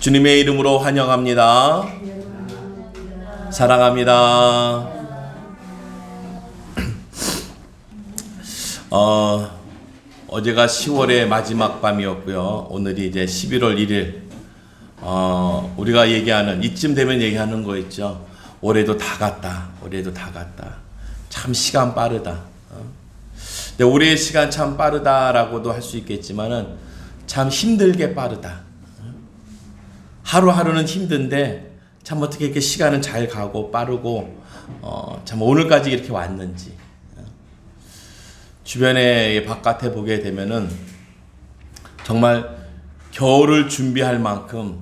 주님의 이름으로 환영합니다. 사랑합니다. 어제가 10월의 마지막 밤이었고요. 오늘이 이제 11월 1일. 우리가 얘기하는, 이쯤 되면 얘기하는 거 있죠. 올해도 다 갔다. 올해도 다 갔다. 참 시간 빠르다. 근데 올해의 시간 참 빠르다라고도 할 수 있겠지만은 참 힘들게 빠르다. 하루하루는 힘든데 참 어떻게 이렇게 시간은 잘 가고 빠르고 참 오늘까지 이렇게 왔는지. 주변에 바깥에 보게 되면은 정말 겨울을 준비할 만큼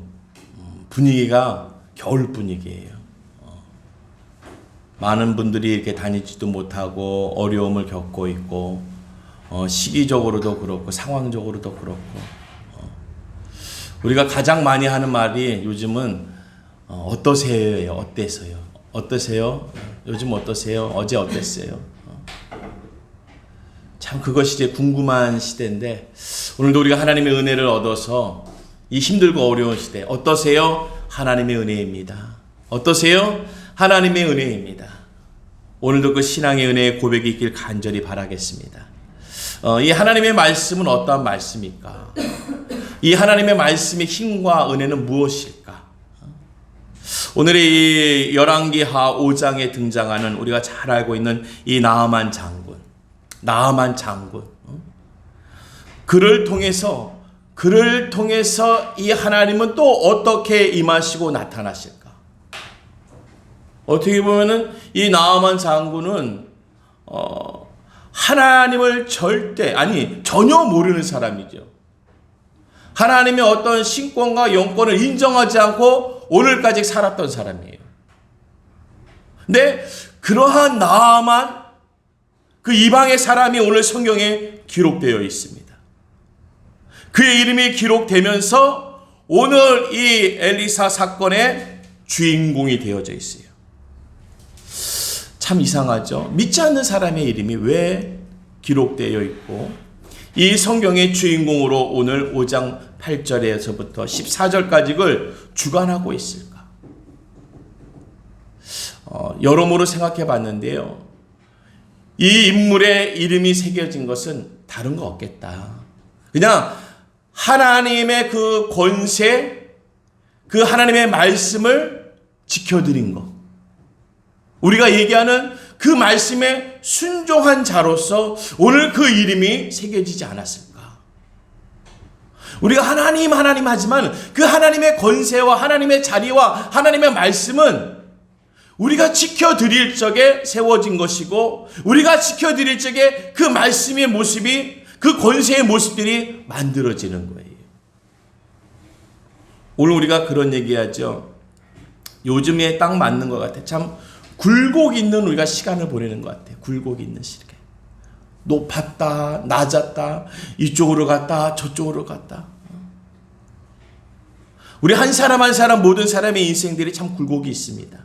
분위기가 겨울 분위기예요. 많은 분들이 이렇게 다니지도 못하고 어려움을 겪고 있고 시기적으로도 그렇고 상황적으로도 그렇고 우리가 가장 많이 하는 말이 요즘은 어떠세요예요. 어때서요? 어떠세요? 요즘 어떠세요? 어제 어땠어요? 참 그것이 이제 궁금한 시대인데 오늘도 우리가 하나님의 은혜를 얻어서 이 힘들고 어려운 시대 어떠세요? 하나님의 은혜입니다. 어떠세요? 하나님의 은혜입니다. 오늘도 그 신앙의 은혜의 고백이 있길 간절히 바라겠습니다. 이 하나님의 말씀은 어떠한 말씀일까? 이 하나님의 말씀의 힘과 은혜는 무엇일까? 오늘의 이 열왕기하 5장에 등장하는 우리가 잘 알고 있는 이 나아만 장군. 그를 통해서 이 하나님은 또 어떻게 임하시고 나타나실까? 어떻게 보면은 이 나아만 장군은 하나님을 전혀 모르는 사람이죠. 하나님의 어떤 신권과 영권을 인정하지 않고 오늘까지 살았던 사람이에요. 근데 그러한 나아만 그 이방의 사람이 오늘 성경에 기록되어 있습니다. 그의 이름이 기록되면서 오늘 이 엘리사 사건의 주인공이 되어져 있어요. 참 이상하죠. 믿지 않는 사람의 이름이 왜 기록되어 있고 이 성경의 주인공으로 오늘 5장 8절에서부터 14절까지를 주관하고 있을까? 여러모로 생각해 봤는데요. 이 인물의 이름이 새겨진 것은 다른 거 없겠다. 그냥 하나님의 그 권세, 그 하나님의 말씀을 지켜드린 것. 우리가 얘기하는 그 말씀에 순종한 자로서 오늘 그 이름이 새겨지지 않았을까? 우리가 하나님 하지만 그 하나님의 권세와 하나님의 자리와 하나님의 말씀은 우리가 지켜드릴 적에 세워진 것이고 우리가 지켜드릴 적에 그 말씀의 모습이 그 권세의 모습들이 만들어지는 거예요. 오늘 우리가 그런 얘기하죠. 요즘에 딱 맞는 것 같아. 참 굴곡 있는 우리가 시간을 보내는 것 같아요. 굴곡 있는 시간. 높았다, 낮았다, 이쪽으로 갔다, 저쪽으로 갔다. 우리 한 사람 모든 사람의 인생들이 참 굴곡이 있습니다.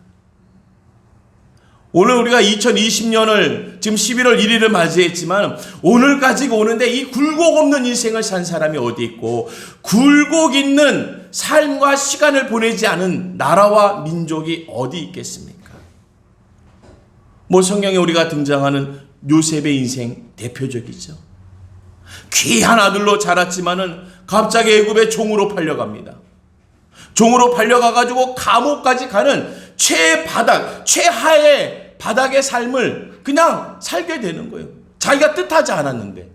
오늘 우리가 2020년을 지금 11월 1일을 맞이했지만 오늘까지 오는데 이 굴곡 없는 인생을 산 사람이 어디 있고 굴곡 있는 삶과 시간을 보내지 않은 나라와 민족이 어디 있겠습니까? 성경에 우리가 등장하는 요셉의 인생 대표적이죠. 귀한 아들로 자랐지만은 갑자기 애굽의 종으로 팔려갑니다. 종으로 팔려가가지고 감옥까지 가는 최하의 바닥의 삶을 그냥 살게 되는 거예요. 자기가 뜻하지 않았는데,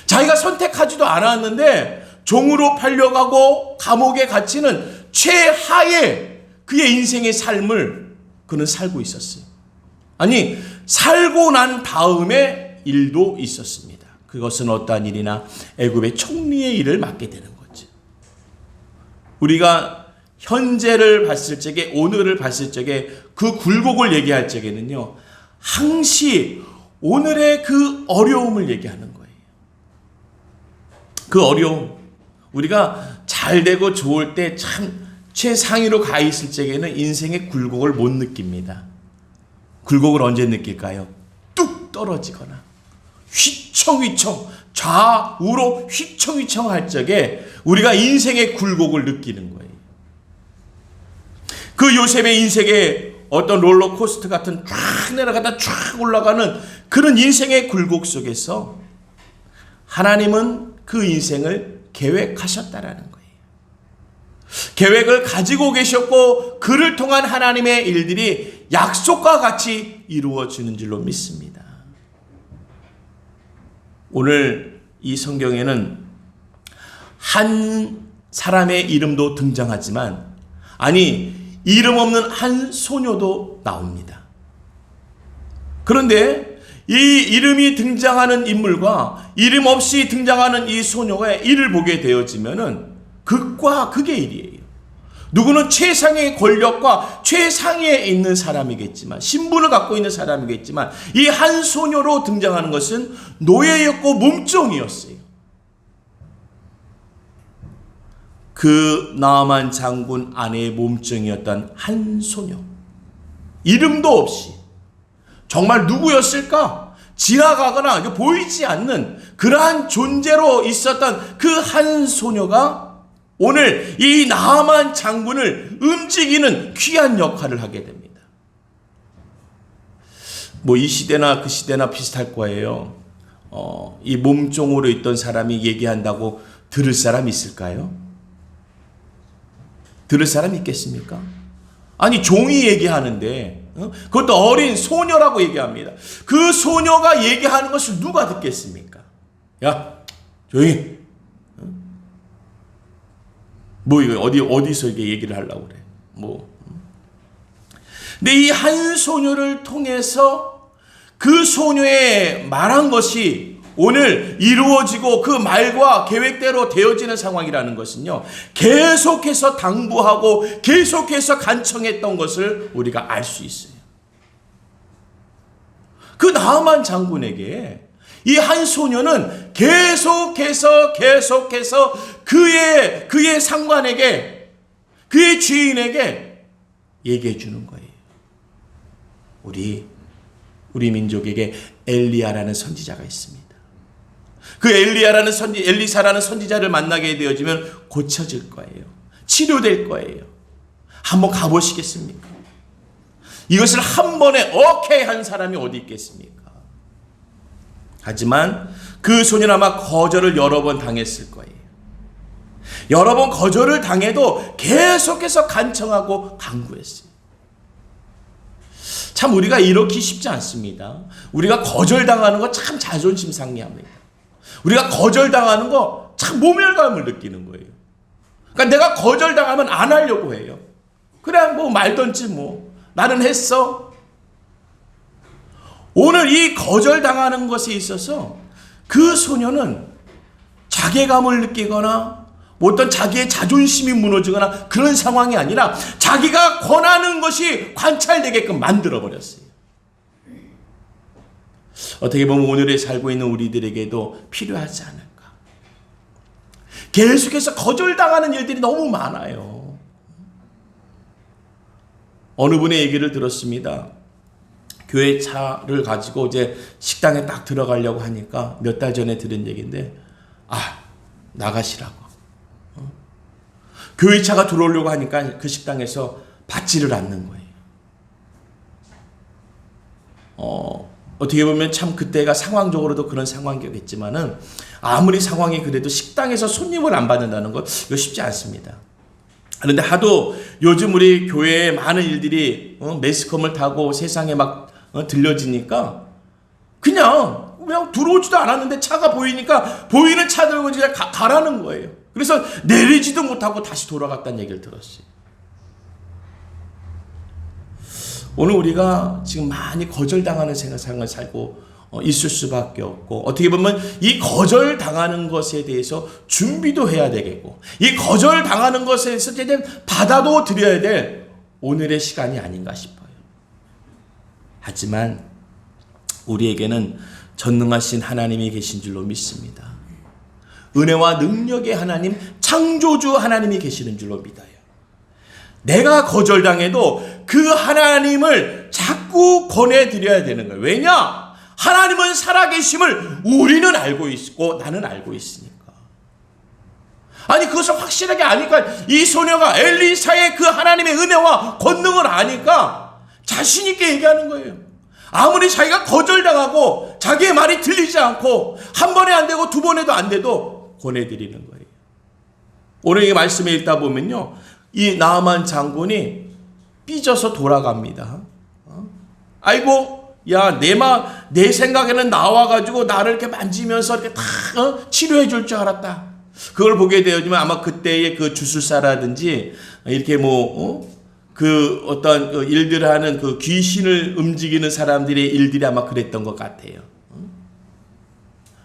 자기가 선택하지도 않았는데 종으로 팔려가고 감옥에 갇히는 최하의 그의 인생의 삶을 그는 살고 있었어요. 아니, 살고 난 다음에 일도 있었습니다. 그것은 어떠한 일이나 애굽의 총리의 일을 맡게 되는 거죠. 우리가 현재를 봤을 적에, 오늘을 봤을 적에 그 굴곡을 얘기할 적에는요, 항시 오늘의 그 어려움을 얘기하는 거예요. 그 어려움, 우리가 잘 되고 좋을 때 참 최상위로 가 있을 적에는 인생의 굴곡을 못 느낍니다. 굴곡을 언제 느낄까요? 뚝 떨어지거나 휘청휘청 좌우로 휘청휘청 할 적에 우리가 인생의 굴곡을 느끼는 거예요. 그 요셉의 인생에 어떤 롤러코스터 같은 쫙 내려가다 쫙 올라가는 그런 인생의 굴곡 속에서 하나님은 그 인생을 계획하셨다라는 거예요. 계획을 가지고 계셨고 그를 통한 하나님의 일들이 약속과 같이 이루어지는 줄로 믿습니다. 오늘 이 성경에는 한 사람의 이름도 등장하지만 이름 없는 한 소녀도 나옵니다. 그런데 이 이름이 등장하는 인물과 이름 없이 등장하는 이 소녀의 일을 보게 되어지면은 극과 극의 일이에요. 누구는 최상의 권력과 최상위에 있는 사람이겠지만, 신분을 갖고 있는 사람이겠지만, 이 한 소녀로 등장하는 것은 노예였고 몸종이었어요. 그 나아만 장군 아내의 몸종이었던 한 소녀, 이름도 없이 정말 누구였을까? 지나가거나 보이지 않는 그러한 존재로 있었던 그 한 소녀가 오늘 이 나아만 장군을 움직이는 귀한 역할을 하게 됩니다. 이 시대나 그 시대나 비슷할 거예요. 이 몸종으로 있던 사람이 얘기한다고 들을 사람 있을까요? 들을 사람 있겠습니까? 종이 얘기하는데 그것도 어린 소녀라고 얘기합니다. 그 소녀가 얘기하는 것을 누가 듣겠습니까? 야, 조용히. 이거 어디서 이게 얘기를 하려고 그래. 근데 이 한 소녀를 통해서 그 소녀의 말한 것이 오늘 이루어지고 그 말과 계획대로 되어지는 상황이라는 것은요, 계속해서 당부하고 계속해서 간청했던 것을 우리가 알 수 있어요. 그 나아만 장군에게 이 한 소녀는 계속해서 그의 상관에게, 그의 주인에게 얘기해 주는 거예요. 우리 민족에게 엘리야라는 선지자가 있습니다. 그 엘리사라는 선지자를 만나게 되어지면 고쳐질 거예요. 치료될 거예요. 한번 가보시겠습니까? 이것을 한 번에 오케이 한 사람이 어디 있겠습니까? 하지만 그 소녀는 아마 거절을 여러 번 당했을 거예요. 여러 번 거절을 당해도 계속해서 간청하고 간구했어요. 참 우리가 이렇게 쉽지 않습니다. 우리가 거절당하는 거 참 자존심 상해합니다. 우리가 거절당하는 거 참 모멸감을 느끼는 거예요. 그러니까 내가 거절당하면 안 하려고 해요. 그냥 말던지 나는 했어. 오늘 이 거절당하는 것에 있어서 그 소녀는 자괴감을 느끼거나 어떤 자기의 자존심이 무너지거나 그런 상황이 아니라 자기가 권하는 것이 관찰되게끔 만들어버렸어요. 어떻게 보면 오늘에 살고 있는 우리들에게도 필요하지 않을까. 계속해서 거절당하는 일들이 너무 많아요. 어느 분의 얘기를 들었습니다. 교회 차를 가지고 이제 식당에 딱 들어가려고 하니까 몇 달 전에 들은 얘기인데, 나가시라고. 교회 차가 들어오려고 하니까 그 식당에서 받지를 않는 거예요. 어떻게 보면 참 그때가 상황적으로도 그런 상황이겠지만은 아무리 상황이 그래도 식당에서 손님을 안 받는다는 거 이거 쉽지 않습니다. 그런데 하도 요즘 우리 교회에 많은 일들이 매스컴을 타고 세상에 막 들려지니까 그냥 들어오지도 않았는데 차가 보이니까 보이는 차 들고 그냥 가라는 거예요. 그래서 내리지도 못하고 다시 돌아갔다는 얘기를 들었어요. 오늘 우리가 지금 많이 거절당하는 생활을 살고 있을 수밖에 없고, 어떻게 보면 이 거절당하는 것에 대해서 준비도 해야 되겠고, 이 거절당하는 것에 대해서 받아도 드려야 될 오늘의 시간이 아닌가 싶어요. 하지만 우리에게는 전능하신 하나님이 계신 줄로 믿습니다. 은혜와 능력의 하나님, 창조주 하나님이 계시는 줄로 믿어요. 내가 거절당해도 그 하나님을 자꾸 권해드려야 되는 거예요. 왜냐? 하나님은 살아계심을 우리는 알고 있고 나는 알고 있으니까. 아니 그것을 확실하게 아니까 이 소녀가 엘리사의 그 하나님의 은혜와 권능을 아니까 자신 있게 얘기하는 거예요. 아무리 자기가 거절당하고 자기의 말이 들리지 않고 한 번에 안 되고 두 번에도 안 돼도 권해드리는 거예요. 오늘 이 말씀을 읽다 보면요, 이 나아만 장군이 삐져서 돌아갑니다. 아이고, 야, 내 생각에는 나와가지고 나를 이렇게 만지면서 이렇게 다 치료해 줄 줄 알았다. 그걸 보게 되었지만 아마 그때의 그 주술사라든지 이렇게 그 어떤 그 일들을 하는 그 귀신을 움직이는 사람들의 일들이 아마 그랬던 것 같아요.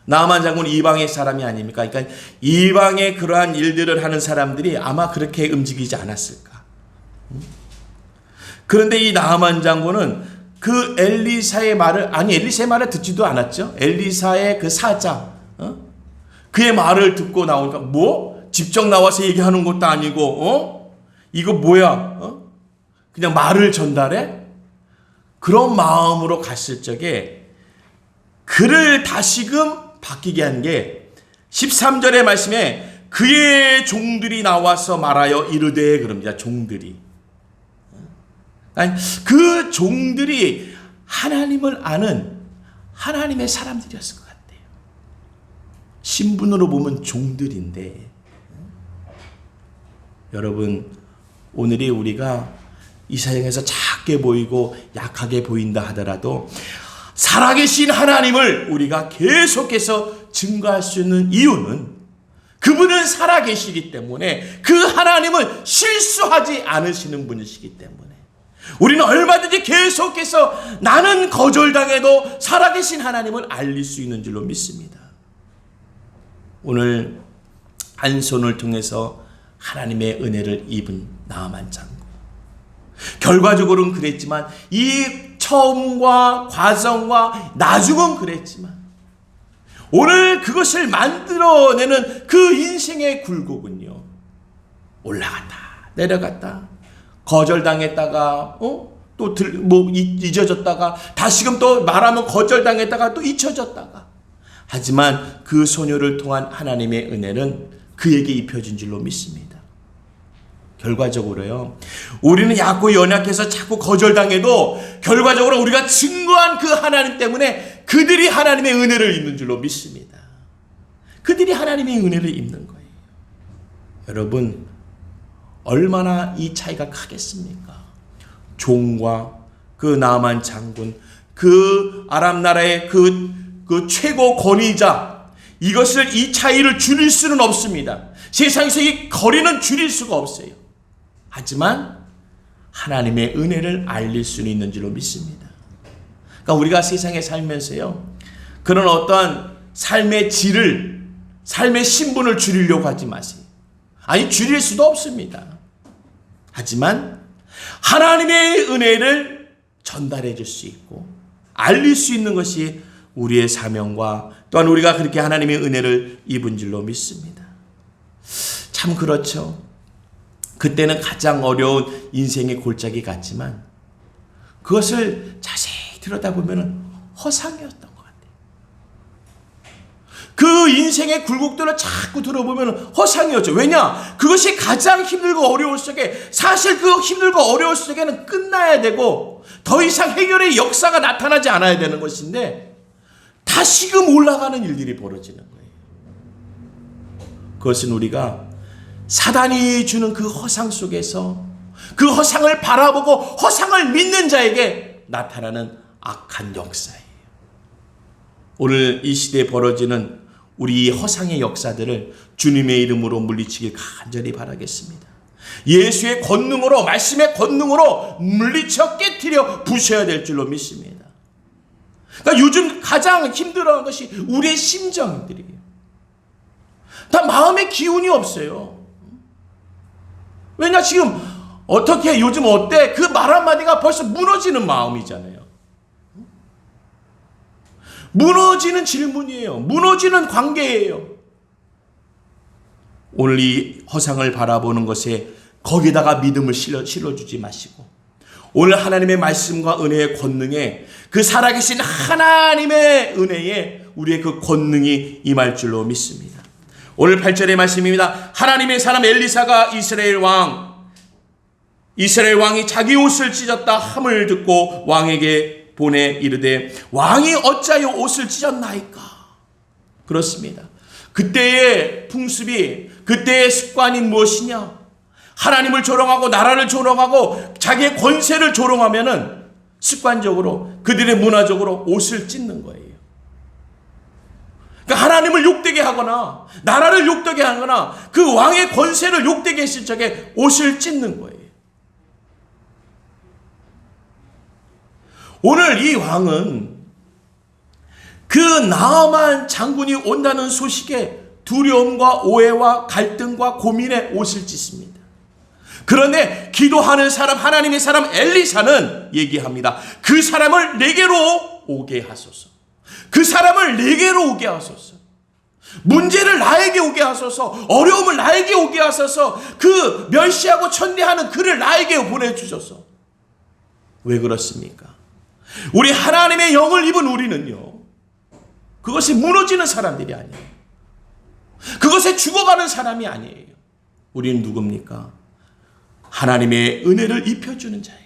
나아만 장군은 이방의 사람이 아닙니까? 그러니까 이방의 그러한 일들을 하는 사람들이 아마 그렇게 움직이지 않았을까? 그런데 이 나아만 장군은 그 엘리사의 말을 듣지도 않았죠. 엘리사의 그 사자, 그의 말을 듣고 나오니까 뭐 직접 나와서 얘기하는 것도 아니고, 이거 뭐야? 그냥 말을 전달해? 그런 마음으로 갔을 적에 그를 다시금 바뀌게 한 게 13절의 말씀에 그의 종들이 나와서 말하여 이르되 그럽니다. 종들이. 아니, 그 종들이 하나님을 아는 하나님의 사람들이었을 것 같아요. 신분으로 보면 종들인데, 여러분, 오늘이 우리가 이 세상에서 작게 보이고 약하게 보인다 하더라도 살아계신 하나님을 우리가 계속해서 증거할 수 있는 이유는 그분은 살아계시기 때문에, 그 하나님은 실수하지 않으시는 분이시기 때문에 우리는 얼마든지 계속해서 나는 거절당해도 살아계신 하나님을 알릴 수 있는 줄로 믿습니다. 오늘 한 손을 통해서 하나님의 은혜를 입은 나아만 장군, 결과적으로는 그랬지만 이 처음과 과정과 나중은 그랬지만 오늘 그것을 만들어내는 그 인생의 굴곡은요, 올라갔다 내려갔다, 거절당했다가 또 잊어졌다가 다시금 또 말하면 거절당했다가 또 잊혀졌다가, 하지만 그 소녀를 통한 하나님의 은혜는 그에게 입혀진 줄로 믿습니다. 결과적으로요, 우리는 약고 연약해서 자꾸 거절당해도 결과적으로 우리가 증거한 그 하나님 때문에 그들이 하나님의 은혜를 입는 줄로 믿습니다. 그들이 하나님의 은혜를 입는 거예요. 여러분, 얼마나 이 차이가 크겠습니까? 종과 그 나아만 장군, 그 아람 나라의 그 최고 권위자, 이것을, 이 차이를 줄일 수는 없습니다. 세상에서 이 거리는 줄일 수가 없어요. 하지만 하나님의 은혜를 알릴 수는 있는 줄로 믿습니다. 그러니까 우리가 세상에 살면서요, 그런 어떠한 삶의 질을, 삶의 신분을 줄이려고 하지 마세요. 아니, 줄일 수도 없습니다. 하지만 하나님의 은혜를 전달해 줄 수 있고 알릴 수 있는 것이 우리의 사명과 또한 우리가 그렇게 하나님의 은혜를 입은 줄로 믿습니다. 참 그렇죠. 그때는 가장 어려운 인생의 골짜기 같지만 그것을 자세히 들여다보면 허상이었던 것 같아요. 그 인생의 굴곡들을 자꾸 들어보면 허상이었죠. 왜냐? 그것이 가장 힘들고 어려울 속에, 사실 그 힘들고 어려울 속에는 끝나야 되고 더 이상 해결의 역사가 나타나지 않아야 되는 것인데 다시금 올라가는 일들이 벌어지는 거예요. 그것은 우리가 사단이 주는 그 허상 속에서 그 허상을 바라보고 허상을 믿는 자에게 나타나는 악한 역사예요. 오늘 이 시대에 벌어지는 우리 허상의 역사들을 주님의 이름으로 물리치길 간절히 바라겠습니다. 예수의 권능으로, 말씀의 권능으로 물리쳐 깨트려 부셔야 될 줄로 믿습니다. 그러니까 요즘 가장 힘들어하는 것이 우리의 심정들이에요. 다 마음의 기운이 없어요. 왜냐, 지금 어떻게, 요즘 어때? 그 말 한마디가 벌써 무너지는 마음이잖아요. 무너지는 질문이에요. 무너지는 관계예요. 오늘 이 허상을 바라보는 것에 거기다가 믿음을 실어주지 마시고 오늘 하나님의 말씀과 은혜의 권능에, 그 살아계신 하나님의 은혜에 우리의 그 권능이 임할 줄로 믿습니다. 오늘 8절의 말씀입니다. 하나님의 사람 엘리사가 이스라엘 왕이 자기 옷을 찢었다 함을 듣고 왕에게 보내 이르되 왕이 어찌하여 옷을 찢었나이까. 그렇습니다. 그때의 풍습이, 그때의 습관이 무엇이냐? 하나님을 조롱하고 나라를 조롱하고 자기의 권세를 조롱하면은 습관적으로 그들의 문화적으로 옷을 찢는 거예요. 그러니까 하나님을 욕되게 하거나 나라를 욕되게 하거나 그 왕의 권세를 욕되게 했을 적에 옷을 찢는 거예요. 오늘 이 왕은 그 나아만 장군이 온다는 소식에 두려움과 오해와 갈등과 고민에 옷을 찢습니다. 그런데 기도하는 사람, 하나님의 사람 엘리사는 얘기합니다. 그 사람을 내게로 오게 하소서. 그 사람을 내게로 오게 하소서. 문제를 나에게 오게 하소서. 어려움을 나에게 오게 하소서. 그 멸시하고 천대하는 그를 나에게 보내주소서. 왜 그렇습니까? 우리 하나님의 영을 입은 우리는요, 그것이 무너지는 사람들이 아니에요. 그것에 죽어가는 사람이 아니에요. 우리는 누굽니까? 하나님의 은혜를 입혀주는 자예요.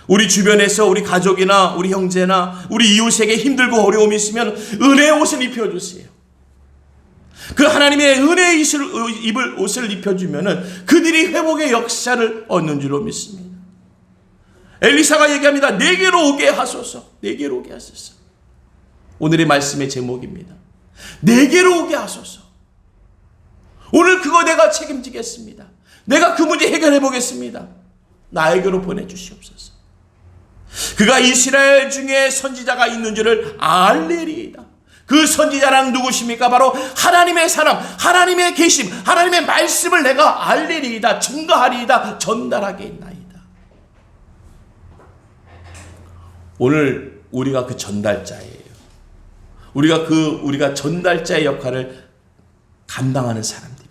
우리 주변에서 우리 가족이나 우리 형제나 우리 이웃에게 힘들고 어려움이 있으면 은혜의 옷을 입혀주세요. 그 하나님의 은혜의 입을 옷을 입혀주면 그들이 회복의 역사를 얻는 줄로 믿습니다. 엘리사가 얘기합니다. 내게로 오게 하소서. 내게로 오게 하소서. 오늘의 말씀의 제목입니다. 내게로 오게 하소서. 오늘 그거 내가 책임지겠습니다. 내가 그 문제 해결해 보겠습니다. 나에게로 보내주시옵소서. 그가 이스라엘 중에 선지자가 있는 줄을 알리리이다. 그 선지자란 누구십니까? 바로 하나님의 사람, 하나님의 계심, 하나님의 말씀을 내가 알리리이다, 증거하리이다, 전달하게 있나이다. 오늘 우리가 그 전달자예요. 우리가 전달자의 역할을 감당하는 사람들이에요.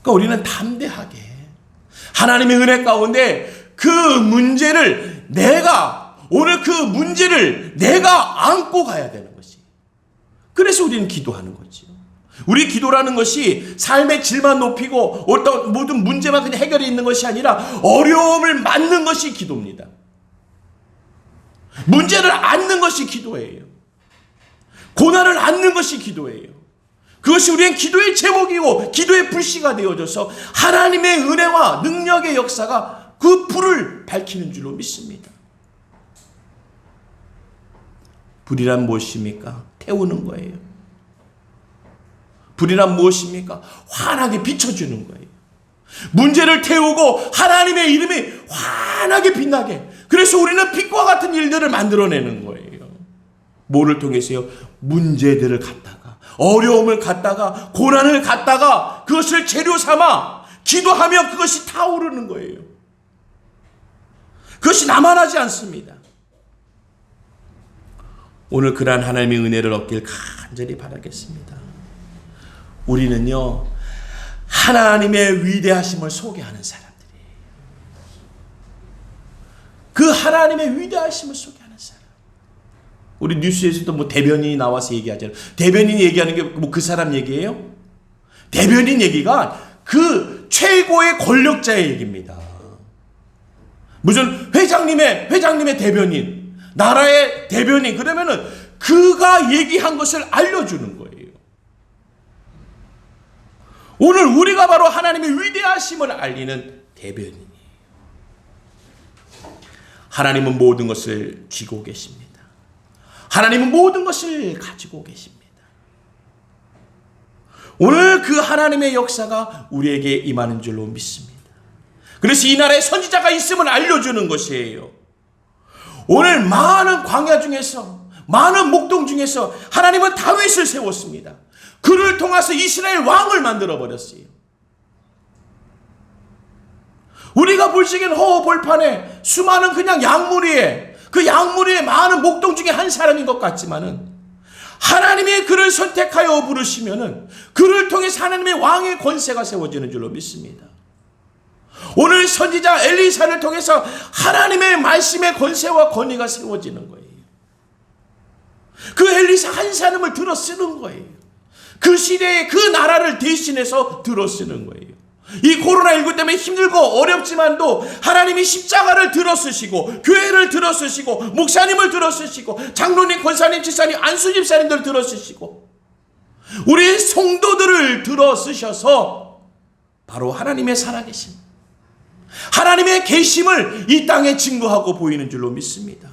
그러니까 우리는 담대하게 하나님의 은혜 가운데 그 문제를 오늘 그 문제를 내가 안고 가야 되는 것이. 그래서 우리는 기도하는 거죠. 우리 기도라는 것이 삶의 질만 높이고 어떤 모든 문제만 그냥 해결이 있는 것이 아니라 어려움을 맞는 것이 기도입니다. 문제를 안는 것이 기도예요. 고난을 안는 것이 기도예요. 그것이 우리의 기도의 제목이고 기도의 불씨가 되어져서 하나님의 은혜와 능력의 역사가 그 불을 밝히는 줄로 믿습니다. 불이란 무엇입니까? 태우는 거예요. 불이란 무엇입니까? 환하게 비춰주는 거예요. 문제를 태우고 하나님의 이름이 환하게 빛나게. 그래서 우리는 빛과 같은 일들을 만들어내는 거예요. 뭐를 통해서요? 문제들을 갖다가, 어려움을 갖다가, 고난을 갖다가 그것을 재료 삼아 기도하면 그것이 타오르는 거예요. 그것이 나만하지 않습니다. 오늘 그러한 하나님의 은혜를 얻길 간절히 바라겠습니다. 우리는요, 하나님의 위대하심을 소개하는 사람들이에요. 그 하나님의 위대하심을 소개하는 사람. 우리 뉴스에서도 뭐 대변인이 나와서 얘기하잖아요. 대변인이 얘기하는 게 뭐 그 사람 얘기예요? 대변인 얘기가 그 최고의 권력자의 얘기입니다. 무슨 회장님의 대변인, 나라의 대변인, 그러면은 그가 얘기한 것을 알려주는 거예요. 오늘 우리가 바로 하나님의 위대하심을 알리는 대변인이에요. 하나님은 모든 것을 쥐고 계십니다. 하나님은 모든 것을 가지고 계십니다. 오늘 그 하나님의 역사가 우리에게 임하는 줄로 믿습니다. 그래서 이 나라에 선지자가 있음을 알려주는 것이에요. 오늘 많은 광야 중에서, 많은 목동 중에서 하나님은 다윗을 세웠습니다. 그를 통해서 이스라엘 왕을 만들어버렸어요. 우리가 볼 적엔 볼판에 수많은 그냥 양무리에, 그 양무리에 많은 목동 중에 한 사람인 것 같지만은 하나님이 그를 선택하여 부르시면은 그를 통해서 하나님의 왕의 권세가 세워지는 줄로 믿습니다. 오늘 선지자 엘리사를 통해서 하나님의 말씀의 권세와 권위가 세워지는 거예요. 그 엘리사 한 사람을 들어 쓰는 거예요. 그 시대에 그 나라를 대신해서 들어 쓰는 거예요. 이 코로나19 때문에 힘들고 어렵지만도 하나님이 십자가를 들어 쓰시고 교회를 들어 쓰시고 목사님을 들어 쓰시고 장로님, 권사님, 집사님, 안수 집사님들 들어 쓰시고 우리 성도들을 들어 쓰셔서 바로 하나님의 살아계심, 하나님의 계심을 이 땅에 증거하고 보이는 줄로 믿습니다.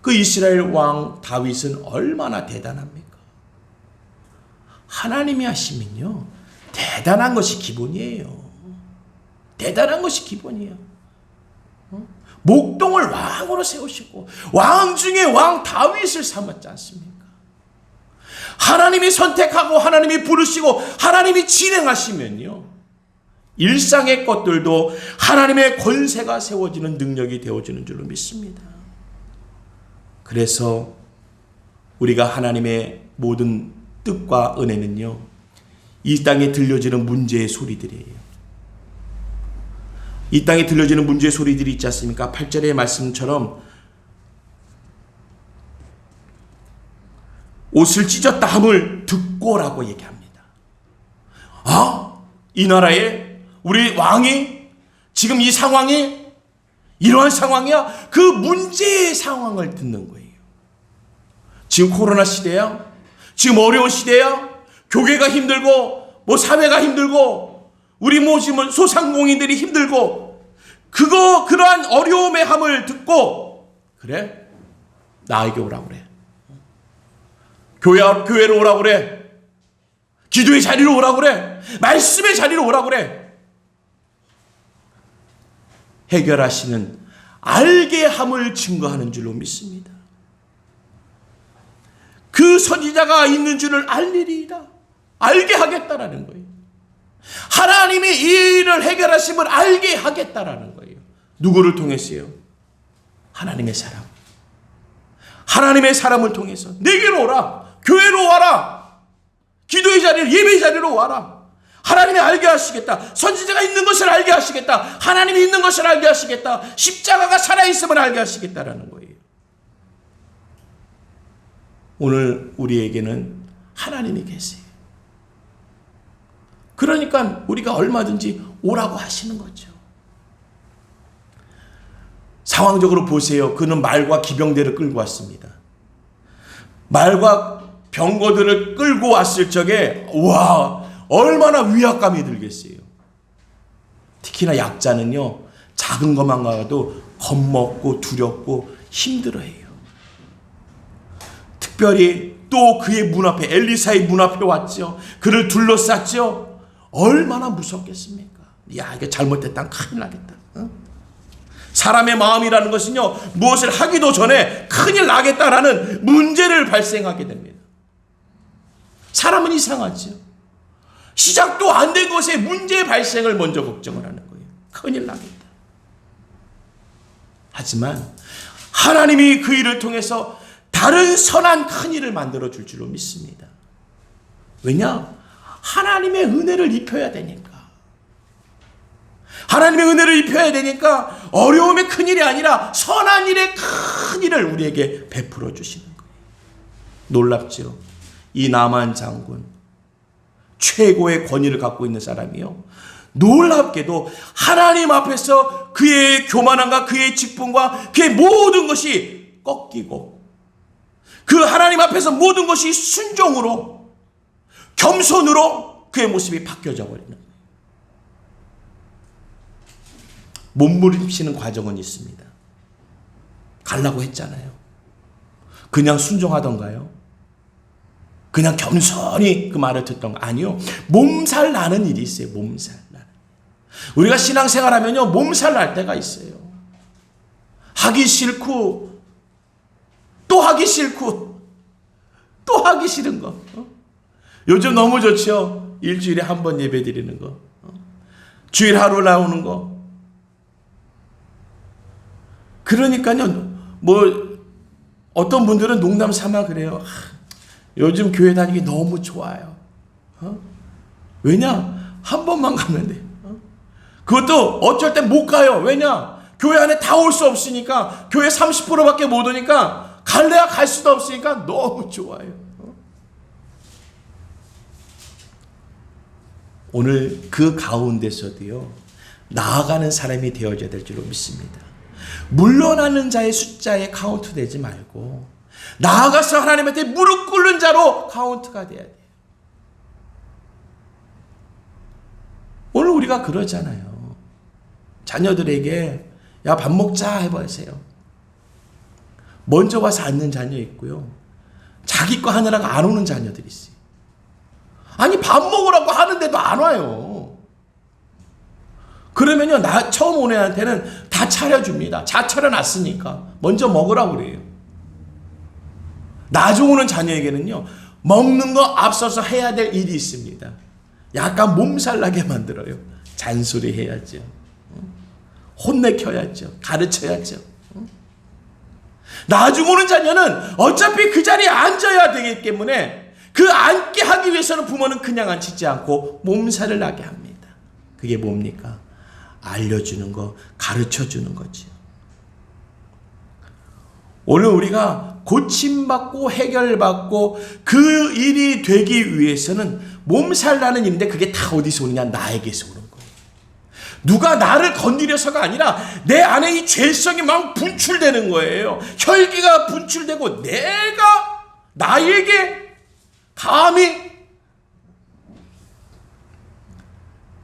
그 이스라엘 왕 다윗은 얼마나 대단합니까? 하나님이 하시면요, 대단한 것이 기본이에요. 대단한 것이 기본이에요. 목동을 왕으로 세우시고 왕 중에 왕 다윗을 삼았지 않습니까? 하나님이 선택하고 하나님이 부르시고 하나님이 진행하시면요, 일상의 것들도 하나님의 권세가 세워지는 능력이 되어지는 줄로 믿습니다. 그래서 우리가 하나님의 모든 뜻과 은혜는요, 이 땅에 들려지는 문제의 소리들이에요. 이 땅에 들려지는 문제의 소리들이 있지 않습니까? 8절의 말씀처럼 옷을 찢었다 함을 듣고라고 얘기합니다. 이 나라에 우리 왕이 지금 이 상황이 이러한 상황이야? 그 문제의 상황을 듣는 거예요. 지금 코로나 시대야? 지금 어려운 시대야? 교회가 힘들고 사회가 힘들고 우리 지금 소상공인들이 힘들고 그러한 어려움의 함을 듣고, 그래? 나에게 오라고 그래. 교회로 오라고 그래. 기도의 자리로 오라고 그래. 말씀의 자리로 오라고 그래. 해결하시는 알게 함을 증거하는 줄로 믿습니다. 그 선지자가 있는 줄을 알리리이다. 알게 하겠다라는 거예요. 하나님이 이 일을 해결하심을 알게 하겠다라는 거예요. 누구를 통해서요? 하나님의 사람. 하나님의 사람을 통해서 내게로 오라. 교회로 와라. 기도의 자리로, 예배의 자리로 와라. 하나님이 알게 하시겠다. 선지자가 있는 것을 알게 하시겠다. 하나님이 있는 것을 알게 하시겠다. 십자가가 살아있음을 알게 하시겠다라는 거예요. 오늘 우리에게는 하나님이 계세요. 그러니까 우리가 얼마든지 오라고 하시는 거죠. 상황적으로 보세요. 그는 말과 기병대를 끌고 왔습니다. 말과 병거들을 끌고 왔을 적에 와, 얼마나 위압감이 들겠어요. 특히나 약자는요, 작은 것만 가도 겁먹고 두렵고 힘들어해요. 특별히 또 그의 문 앞에, 엘리사의 문 앞에 왔죠. 그를 둘러쌌죠. 얼마나 무섭겠습니까? 야, 이게 잘못됐다면 큰일 나겠다. 사람의 마음이라는 것은요, 무엇을 하기도 전에 큰일 나겠다라는 문제를 발생하게 됩니다. 사람은 이상하죠. 시작도 안 된 것에 문제 발생을 먼저 걱정을 하는 거예요. 큰일 나겠다. 하지만 하나님이 그 일을 통해서 다른 선한 큰 일을 만들어 줄 줄로 믿습니다. 왜냐? 하나님의 은혜를 입혀야 되니까. 하나님의 은혜를 입혀야 되니까 어려움의 큰 일이 아니라 선한 일의 큰 일을 우리에게 베풀어 주시는 거예요. 놀랍죠? 이 나만 장군, 최고의 권위를 갖고 있는 사람이요, 놀랍게도 하나님 앞에서 그의 교만함과 그의 직분과 그의 모든 것이 꺾이고 그 하나님 앞에서 모든 것이 순종으로, 겸손으로 그의 모습이 바뀌어져 버리는 거예요. 몸부림치는 과정은 있습니다. 가려고 했잖아요. 그냥 순종하던가요? 그냥 겸손히 그 말을 듣던 거 아니요. 몸살 나는 일이 있어요. 몸살 나는. 우리가 신앙생활 하면요, 몸살 날 때가 있어요. 하기 싫고 또 하기 싫고 또 하기 싫은 거. 요즘 너무 좋죠. 일주일에 한 번 예배 드리는 거. 주일 하루 나오는 거. 그러니까요, 어떤 분들은 농담 삼아 그래요. 요즘 교회 다니기 너무 좋아요. 왜냐? 한 번만 가면 돼. 그것도 어쩔 땐 못 가요. 왜냐? 교회 안에 다 올 수 없으니까, 교회 30%밖에 못 오니까 갈래야 갈 수도 없으니까 너무 좋아요. 오늘 그 가운데서도요, 나아가는 사람이 되어져야 될 줄로 믿습니다. 물러나는 자의 숫자에 카운트되지 말고 나아가서 하나님한테 무릎 꿇는 자로 카운트가 돼야 돼요. 오늘 우리가 그러잖아요. 자녀들에게 야, 밥 먹자 해보세요. 먼저 와서 앉는 자녀 있고요, 자기 거 하느라고 안 오는 자녀들이 있어요. 아니, 밥 먹으라고 하는데도 안 와요. 그러면요, 처음 온 애한테는 다 차려줍니다. 다 차려놨으니까 먼저 먹으라고 그래요. 나중 오는 자녀에게는요, 먹는 거 앞서서 해야 될 일이 있습니다. 약간 몸살나게 만들어요. 잔소리 해야죠. 혼내켜야죠. 가르쳐야죠. 나중 오는 자녀는 어차피 그 자리에 앉아야 되기 때문에 그 앉게 하기 위해서는 부모는 그냥 앉히지 않고 몸살을 나게 합니다. 그게 뭡니까? 알려주는 거, 가르쳐주는 거죠. 오늘 우리가 고침받고 해결받고 그 일이 되기 위해서는 몸살 나는 일인데 그게 다 어디서 오느냐? 나에게서 오는 거예요. 누가 나를 건드려서가 아니라 내 안에 이 죄성이 막 분출되는 거예요. 혈기가 분출되고 나에게 감히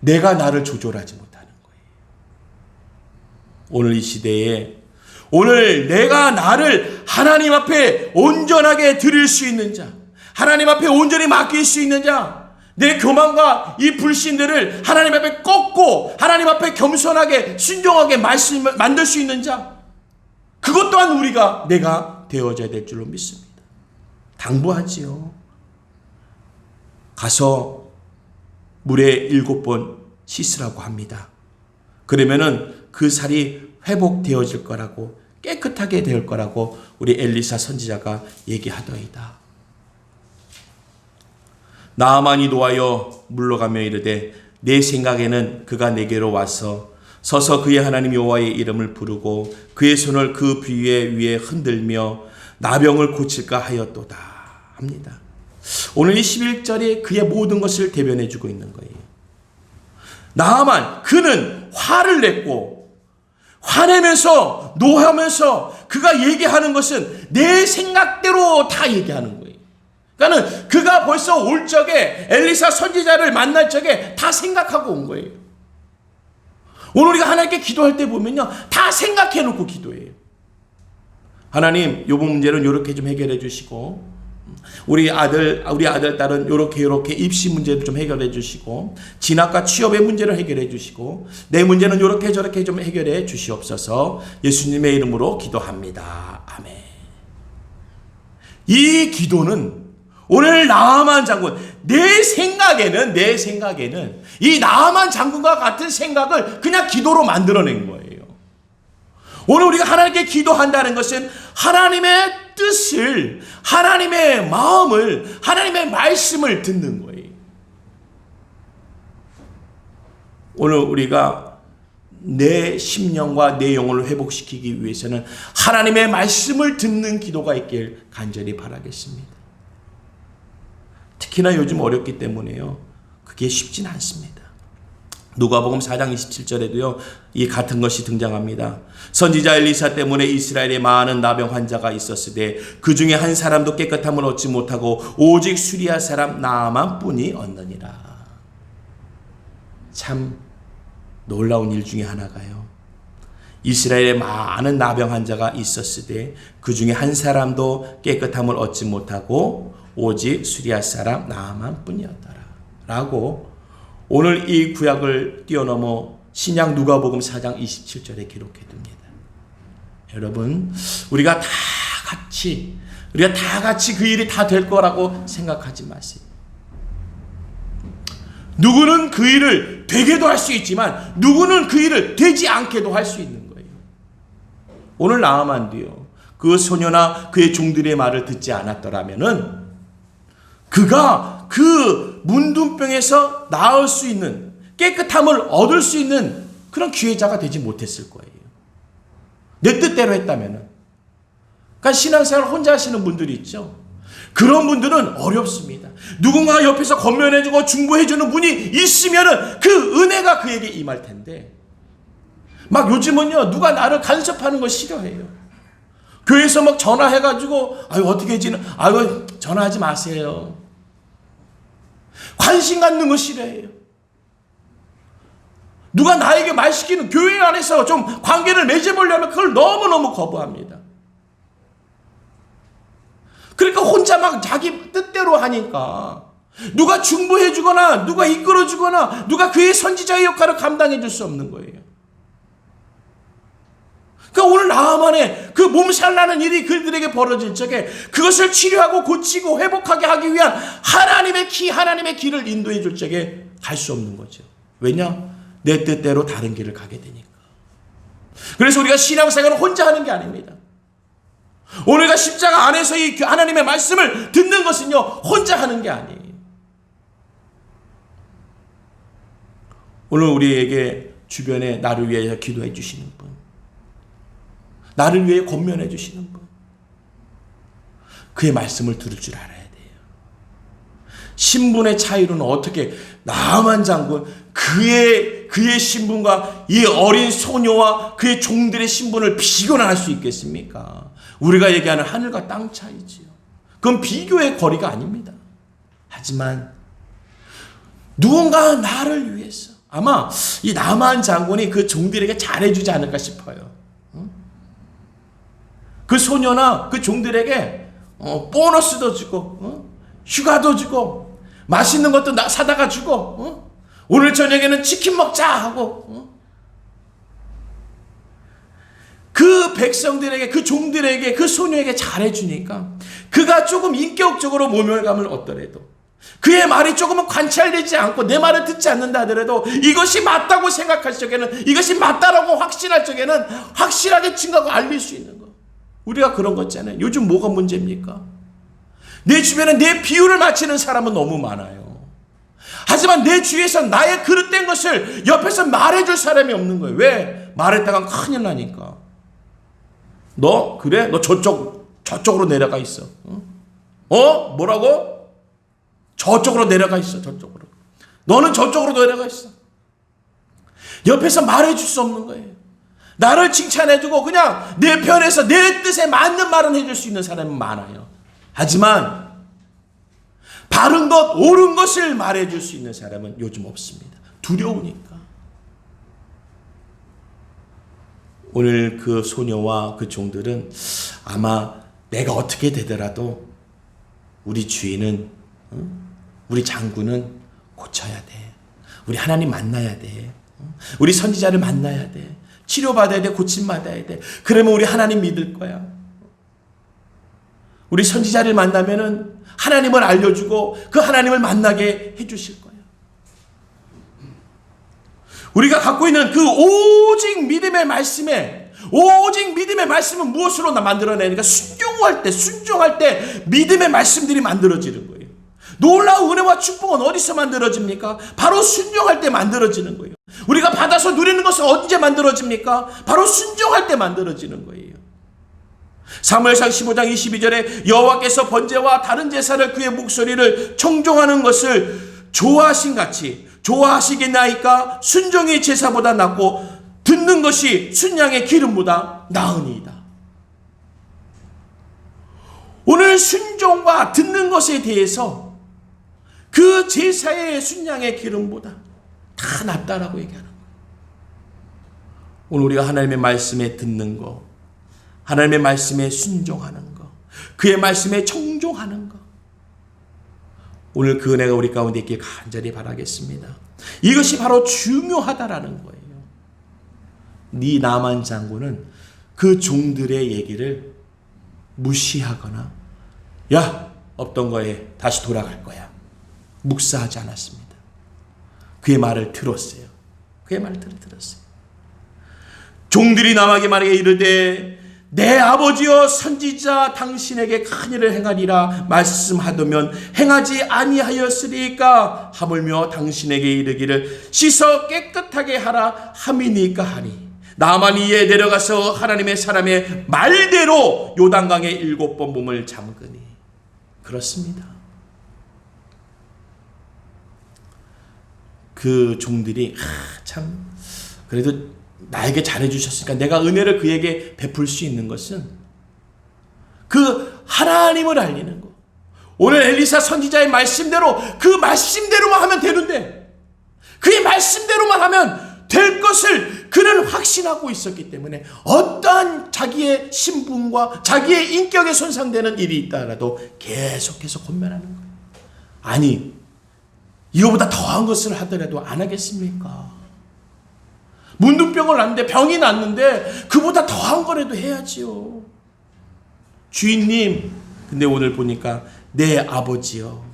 내가 나를 조절하지 못하는 거예요. 오늘 이 시대에 오늘 내가 나를 하나님 앞에 온전하게 드릴 수 있는 자, 하나님 앞에 온전히 맡길 수 있는 자, 내 교만과 이 불신들을 하나님 앞에 꺾고 하나님 앞에 겸손하게 순종하게 만들 수 있는 자, 그것 또한 내가 되어져야 될 줄로 믿습니다. 당부하지요. 가서 물에 7번 씻으라고 합니다. 그러면은 그 살이 회복되어질 거라고, 깨끗하게 될 거라고 우리 엘리사 선지자가 얘기하더이다. 나아만이 노하여 물러가며 이르되 내 생각에는 그가 내게로 와서 서서 그의 하나님 여호와의 이름을 부르고 그의 손을 그 비위에 위에 흔들며 나병을 고칠까 하였도다 합니다. 오늘 이 11절에 그의 모든 것을 대변해 주고 있는 거예요. 나아만, 그는 화를 냈고 화내면서 노하면서 그가 얘기하는 것은 내 생각대로 다 얘기하는 거예요. 그러니까 그가 벌써 올 적에 엘리사 선지자를 만날 적에 다 생각하고 온 거예요. 오늘 우리가 하나님께 기도할 때 보면요, 다 생각해 놓고 기도해요. 하나님, 요 문제는 요렇게 좀 해결해 주시고, 우리 아들 딸은 요렇게 입시 문제를 좀 해결해 주시고, 진학과 취업의 문제를 해결해 주시고, 내 문제는 요렇게 저렇게 좀 해결해 주시옵소서. 예수님의 이름으로 기도합니다. 아멘. 이 기도는 오늘 나아만 장군, 내 생각에는 이 나아만 장군과 같은 생각을 그냥 기도로 만들어낸 거예요. 오늘 우리가 하나님께 기도한다는 것은 하나님의 뜻을, 하나님의 마음을, 하나님의 말씀을 듣는 거예요. 오늘 우리가 내 심령과 내 영혼을 회복시키기 위해서는 하나님의 말씀을 듣는 기도가 있길 간절히 바라겠습니다. 특히나 요즘 어렵기 때문에요, 그게 쉽진 않습니다. 누가복음 4장 27절에도요, 이 같은 것이 등장합니다. 선지자 엘리사 때문에 이스라엘에 많은 나병 환자가 있었으되 그 중에 한 사람도 깨끗함을 얻지 못하고 오직 수리아 사람 나아만뿐이 얻느니라. 참 놀라운 일 중에 하나가요, 이스라엘에 많은 나병 환자가 있었으되 그 중에 한 사람도 깨끗함을 얻지 못하고 오직 수리아 사람 나아만뿐이었더라 라고 오늘 이 구약을 뛰어넘어 신약 누가복음 4장 27절에 기록해 둡니다. 여러분, 우리가 다 같이 그 일이 다 될 거라고 생각하지 마세요. 누구는 그 일을 되게도 할 수 있지만 누구는 그 일을 되지 않게도 할 수 있는 거예요. 오늘 나아만도요, 그 소녀나 그의 종들의 말을 듣지 않았더라면은 그가 그 문둥병에서 나을 수 있는, 깨끗함을 얻을 수 있는 그런 기회자가 되지 못했을 거예요. 내 뜻대로 했다면은. 그러니까 신앙생활 혼자 하시는 분들이 있죠. 그런 분들은 어렵습니다. 누군가가 옆에서 권면해주고 중보해주는 분이 있으면은 그 은혜가 그에게 임할 텐데, 막 요즘은요, 누가 나를 간섭하는 거 싫어해요. 교회에서 막 전화해가지고, 아유, 어떻게 지내? 아유, 전화하지 마세요. 관심 갖는 거 싫어해요. 누가 나에게 말 시키는, 교회 안에서 좀 관계를 맺어보려면 그걸 너무너무 거부합니다. 그러니까 혼자 막 자기 뜻대로 하니까 누가 중보해주거나 누가 이끌어주거나 누가 그의 선지자의 역할을 감당해줄 수 없는 거예요. 그러니까 오늘 나아만의 그 몸살나는 일이 그들에게 벌어질 적에 그것을 치료하고 고치고 회복하게 하기 위한 하나님의 길을 인도해 줄 적에 갈 수 없는 거죠. 왜냐? 내 뜻대로 다른 길을 가게 되니까. 그래서 우리가 신앙생활을 혼자 하는 게 아닙니다. 오늘가 십자가 안에서 이 하나님의 말씀을 듣는 것은요, 혼자 하는 게 아니에요. 오늘 우리에게 주변에 나를 위해서 기도해 주시는 분, 나를 위해 권면해 주시는 분, 그의 말씀을 들을 줄 알아야 돼요. 신분의 차이로는 어떻게 나아만 장군 그의 신분과 이 어린 소녀와 그의 종들의 신분을 비교할 수 있겠습니까? 우리가 얘기하는 하늘과 땅 차이지요. 그건 비교의 거리가 아닙니다. 하지만 누군가 나를 위해서, 아마 이 나만 장군이 그 종들에게 잘해주지 않을까 싶어요. 그 소녀나 그 종들에게 보너스도 주고 휴가도 주고 맛있는 것도 사다가 주고 오늘 저녁에는 치킨 먹자 하고 그 백성들에게, 그 종들에게, 그 소녀에게 잘해주니까 그가 조금 인격적으로 모멸감을 얻더라도, 그의 말이 조금은 관찰되지 않고 내 말을 듣지 않는다 하더라도 이것이 맞다고 생각할 적에는, 이것이 맞다라고 확신할 적에는 확실하게 증거하고 알릴 수 있는 거. 우리가 그런 거 있잖아요. 요즘 뭐가 문제입니까? 내 주변에 내 비유를 맞히는 사람은 너무 많아요. 하지만 내 주위에서 나의 그릇된 것을 옆에서 말해줄 사람이 없는 거예요. 왜? 말했다간 큰일 나니까. 너 그래? 너 저쪽으로 내려가 있어. 뭐라고? 저쪽으로 내려가 있어. 저쪽으로. 너는 저쪽으로 내려가 있어. 옆에서 말해줄 수 없는 거예요. 나를 칭찬해주고 그냥 내 편에서 내 뜻에 맞는 말은 해줄 수 있는 사람은 많아요. 하지만 바른 것, 옳은 것을 말해줄 수 있는 사람은 요즘 없습니다. 두려우니까. 오늘 그 소녀와 그 종들은 아마 내가 어떻게 되더라도 우리 주인은, 우리 장군은 고쳐야 돼. 우리 하나님 만나야 돼. 우리 선지자를 만나야 돼. 치료받아야 돼. 고침받아야 돼. 그러면 우리 하나님 믿을 거야. 우리 선지자를 만나면은 하나님을 알려주고 그 하나님을 만나게 해주실 거야. 우리가 갖고 있는 그 오직 믿음의 말씀은 무엇으로 만들어내니까 순종할 때 믿음의 말씀들이 만들어지는 거예요. 놀라운 은혜와 축복은 어디서 만들어집니까? 바로 순종할 때 만들어지는 거예요. 우리가 받아서 누리는 것은 언제 만들어집니까? 바로 순종할 때 만들어지는 거예요. 사무엘상 15장 22절에 여호와께서 번제와 다른 제사를 그의 목소리를 청종하는 것을 좋아하신 같이 좋아하시겠나이까? 순종이 제사보다 낫고 듣는 것이 순양의 기름보다 나으니이다. 오늘 순종과 듣는 것에 대해서 그 제사의 순양의 기름보다 다 낫다라고 얘기하는 거예요. 오늘 우리가 하나님의 말씀에 듣는 거, 하나님의 말씀에 순종하는 거, 그의 말씀에 청종하는 거, 오늘 그 은혜가 우리 가운데 있기를 간절히 바라겠습니다. 이것이 바로 중요하다라는 거예요. 네 나만 장군은 그 종들의 얘기를 무시하거나 야 없던 거에 다시 돌아갈 거야 묵사하지 않았습니다. 그의 말을 들었어요. 그의 말을 들었어요. 종들이 남에게 말하기를 이르되 내 아버지여 선지자 당신에게 큰 일을 행하리라 말씀하더면 행하지 아니하였으리까? 하물며 당신에게 이르기를 씻어 깨끗하게 하라 함이니까 하니 나만이 이에 내려가서 하나님의 사람의 말대로 요단강에 7번 몸을 잠그니. 그렇습니다. 그 종들이 참 그래도 나에게 잘해주셨으니까 내가 은혜를 그에게 베풀 수 있는 것은 그 하나님을 알리는 것. 오늘 엘리사 선지자의 말씀대로 그 말씀대로만 하면 되는데 그의 말씀대로만 하면 될 것을 그는 확신하고 있었기 때문에 어떠한 자기의 신분과 자기의 인격에 손상되는 일이 있다라도 계속해서 권면하는 거예요. 아니, 이거보다 더한 것을 하더라도 안 하겠습니까? 문둥병을 났는데, 병이 났는데 그보다 더한 거라도 해야지요. 주인님, 근데 오늘 보니까 내 아버지요,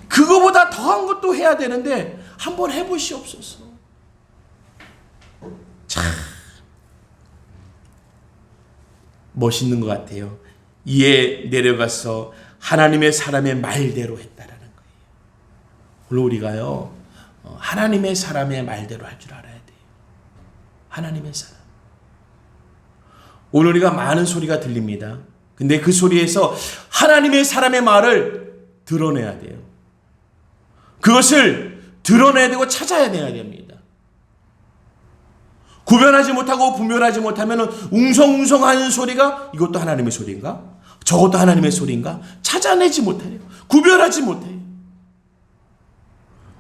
그거보다 더한 것도 해야 되는데 한번 해보시옵소서. 참 멋있는 것 같아요. 이에 내려가서 하나님의 사람의 말대로 했다라는 거예요. 오늘 우리가요, 하나님의 사람의 말대로 할 줄 알아야 돼요. 하나님의 사람. 오늘 우리가 많은 소리가 들립니다. 근데 그 소리에서 하나님의 사람의 말을 드러내야 돼요. 그것을 드러내야 되고 찾아야 됩니다. 구별하지 못하고 분별하지 못하면 웅성웅성하는 소리가 이것도 하나님의 소리인가? 저것도 하나님의 소리인가? 찾아내지 못해요. 구별하지 못해요.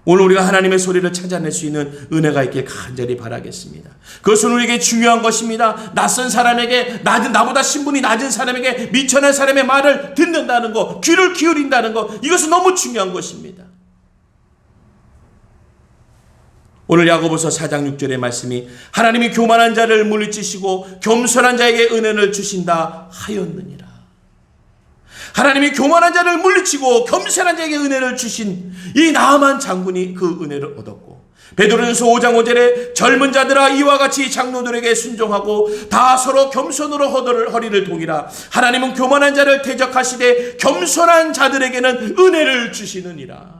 오늘 우리가 하나님의 소리를 찾아낼 수 있는 은혜가 있길 간절히 바라겠습니다. 그것은 우리에게 중요한 것입니다. 낯선 사람에게, 나보다 신분이 낮은 사람에게, 미천한 사람의 말을 듣는다는 것, 귀를 기울인다는 것, 이것은 너무 중요한 것입니다. 오늘 야고보서 4장 6절의 말씀이 하나님이 교만한 자를 물리치시고 겸손한 자에게 은혜를 주신다 하였느니라. 하나님이 교만한 자를 물리치고 겸손한 자에게 은혜를 주신 이 나아만 장군이 그 은혜를 얻었고, 베드로전서 5장 5절에 젊은 자들아 이와 같이 장로들에게 순종하고 다 서로 겸손으로 허리를 동이라. 하나님은 교만한 자를 대적하시되 겸손한 자들에게는 은혜를 주시느니라.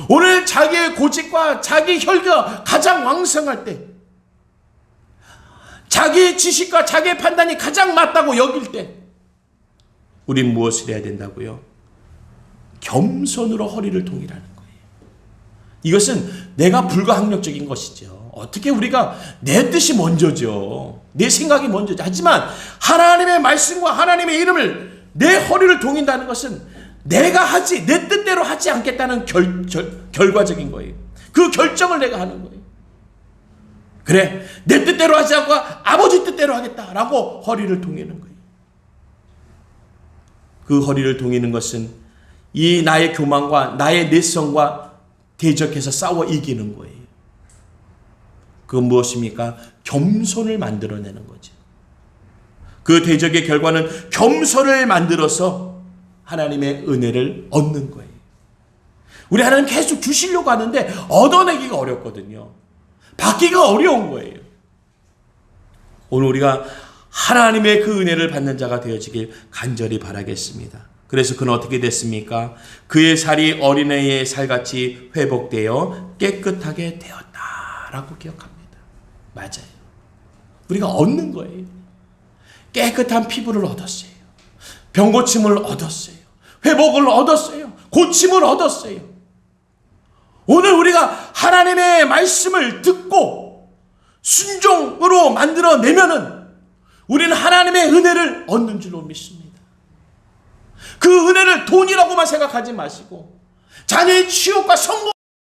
오늘 자기의 고집과 자기 혈기가 가장 왕성할 때, 자기의 지식과 자기의 판단이 가장 맞다고 여길 때 우린 무엇을 해야 된다고요? 겸손으로 허리를 동이라는 거예요. 이것은 내가 불가항력적인 것이죠. 어떻게 우리가 내 뜻이 먼저죠. 내 생각이 먼저죠. 하지만 하나님의 말씀과 하나님의 이름을 내 허리를 동인다는 것은 내가 하지, 내 뜻대로 하지 않겠다는 결과적인 거예요. 그 결정을 내가 하는 거예요. 그래, 내 뜻대로 하지 않고 아버지 뜻대로 하겠다라고 허리를 동이는 거예요. 그 허리를 동이는 것은 이 나의 교만과 나의 내성과 대적해서 싸워 이기는 거예요. 그건 무엇입니까? 겸손을 만들어내는 거죠. 그 대적의 결과는 겸손을 만들어서 하나님의 은혜를 얻는 거예요. 우리 하나님 계속 주시려고 하는데 얻어내기가 어렵거든요. 받기가 어려운 거예요. 오늘 우리가 하나님의 그 은혜를 받는 자가 되어지길 간절히 바라겠습니다. 그래서 그는 어떻게 됐습니까? 그의 살이 어린애의 살같이 회복되어 깨끗하게 되었다라고 기억합니다. 맞아요. 우리가 얻는 거예요. 깨끗한 피부를 얻었어요. 병고침을 얻었어요. 회복을 얻었어요. 고침을 얻었어요. 오늘 우리가 하나님의 말씀을 듣고 순종으로 만들어내면은 우리는 하나님의 은혜를 얻는 줄로 믿습니다. 그 은혜를 돈이라고만 생각하지 마시고 자녀의 취업과 성공